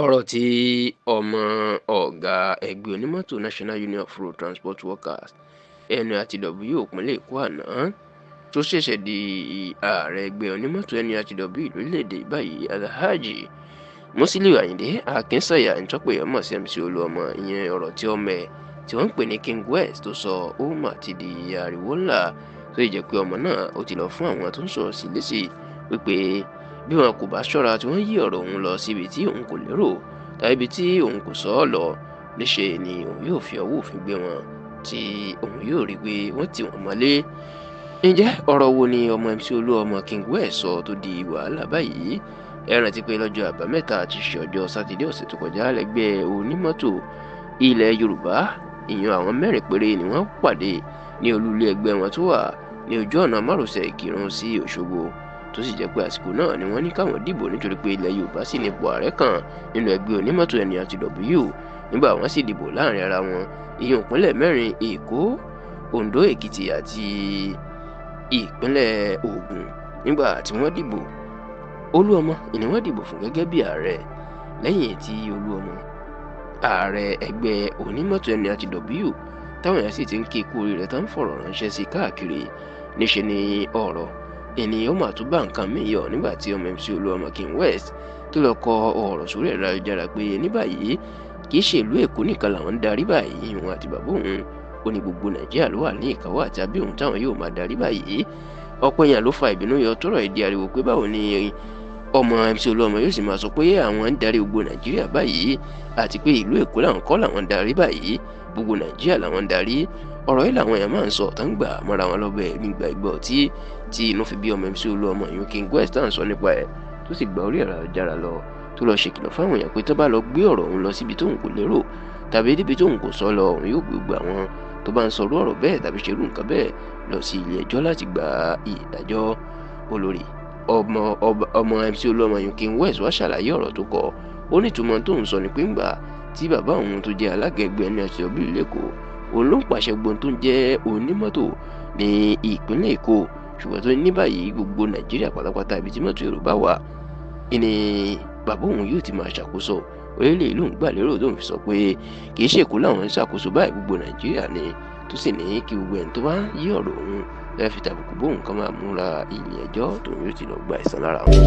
ọ̀rọ̀ tí ọmọ ọ̀gá ẹgbẹ́ onímọ́tò National Union of Road Transport Workers NURTW ìpínlẹ̀ Èkó àná tó ṣẹ̀ṣẹ̀ di ààrẹ ẹgbẹ́ onímọ́tò NURTW lórílẹ̀‐èdè báyìí Alhaji Musiliu Ayinde Akinsanya ìtọ́pẹ̀ ọmọ sí MC Olúọmọ ìyẹn ọ̀rọ̀ tí ọmọ ẹ̀ tí wọ́n ń pè ní King West tó sọ ó mà ti di ariwo ńlá tó jẹ́ pé ọmọ náà ó ti lọ fún àwọn tó ń sọ̀rọ̀ sí lésì wípé bí wọn kò bá ṣọ́ra tí wọ́n yí ọ̀rọ̀ òun lọ síbi tí òun kò lérò tàbí ibi tí òun kò sọ ọ́ lọ níṣe ni òun yóò fi ọwọ́ òfin gbé wọn tí òun yóò rí pé wọ́n tì wọ́n mọ́lé. ǹjẹ́ ọ̀rọ̀ wo ni ọmọ MC Olúọmọ King West sọ tó di wàhálà báyìí? ẹ rántí pé lọ́jọ́ àbámẹ́ta ti ṣe ọjọ́ sátidé ọ̀sẹ̀ tó kọjá lẹ́gbẹ́ onímọ́tò ilẹ̀ Yorùbá ìyẹn àwọn mẹ́rin péré ni wọ́n pàdé ní olú ilé ẹgbẹ́ wọn tó wà ní ojú ọ̀nà márosẹ̀ Ìkìrun sí Òṣogbo tó sì jẹ́ pé àsìkò náà ni wọ́n ní káwọn dìbò nítorí pé ilẹ̀ Yorùbá sì nípò ààrẹ kan nínú ẹgbẹ́ onímọ́tò NURTW nígbà wọ́n sì dìbò láàrin ara wọn ìyẹn ìpínlẹ̀ mẹ́rin Èkó, Oǹdó, Èkìtì àti ìpínlẹ̀ Ògùn. nígbà tí wọ́n dìbò Olúọmọ ni wọ́n dìbò fún gẹ́gẹ́ bí ààrẹ. lẹ́yìn tí Olúọmọ ààrẹ ẹgbẹ́ onímọ́tò NURTW táwọn èèyàn sì ti ń ké kú oríire tán fọ̀rọ̀ ránṣẹ́ sí káàkiri níṣe ni ọ̀rọ̀ ènìyàn máa tún bá nǹkan míì yọ nígbà tí ọmọ MC Olúọmọ King West tó lọ kọ ọ̀rọ̀ sórí ẹ̀rọ ayélujára pé ní báyìí kì í ṣe ìlú Èkó nìkan làwọn ń darí báyìí òun àti bàbá òun ó ní gbogbo Nàìjíríà ló wà ní ìkáwọ́ àti abẹ́ òun táwọn yóò máa darí báyìí. ọ̀pọ̀ èèyàn ló fa ìbínú yọ tọ́rọ̀ ìdí ariwo pé báwo ni ọmọ MC Olúọmọ yóò sì máa sọ pé àwọn ń darí gbogbo Nàìjíríà báyìí àti pé ìlú Èkó làwọn kọ́ làwọn ń darí báyìí gbogbo Nàìjíríà làwọn ń darí. ọ̀rọ̀ yìí làwọn èèyàn máa ń sọ ọ̀tá ń gbà mọ́ra wọn lọ́bẹ̀ nígbà ìgbà tí inú fi bí ọmọ MC Olúọmọ ìyún King West tá à ń sọ nípa ẹ̀ tó sì gba orí ẹ̀rọ ayélujára lọ tó lọ ṣèkìlọ̀ fáwọn èèyàn pé tó bá lọ gbé ọ̀rọ̀ òun lọ síbi tóun kò lérò tàbí níbi tóun kò sọ lọ òun yóò gbogbo àwọn tó bá ń sọ ọ̀rọ̀ bẹ́ẹ̀ tàbí ṣerú nǹkan bẹ́ẹ̀ lọ sí ilé ẹjọ́ láti gba ìdájọ́. olórí ọmọ MC Olúọmọ ìyún King West wá ṣàlàyé ọ̀rọ̀ tó kọ ó ní ìtumọ̀ tóun sọ ní pé ńgbà tí bàbá òun tó jẹ́ alága ẹgbẹ́ NURTW lẹ́kọ̀ọ́ òun ló ń pàṣẹ gbọ́n tó ń jẹ́ onímọ́tò ní ìpínlẹ̀ Èkó ṣùgbọ́n tó ní báyìí gbogbo Nàìjíríà pátápátá ibi tí mọ́tò Yorùbá wà ni bàbá òun yóò ti máa ṣàkóso orílẹ̀ ìlú ń gbà lérò tó ń fi sọ pé kì í ṣe Èkó làwọn ń ṣàkóso báyìí gbogbo Nàìjíríà ni tó sì ní kí gbogbo ẹni tó bá yí ọ̀rọ̀ òun lẹ́ẹ̀ fi tàbùkù bóun kan máa múra ilé ẹjọ́ tóun yóò ti lọ gba ìsan lára wọn.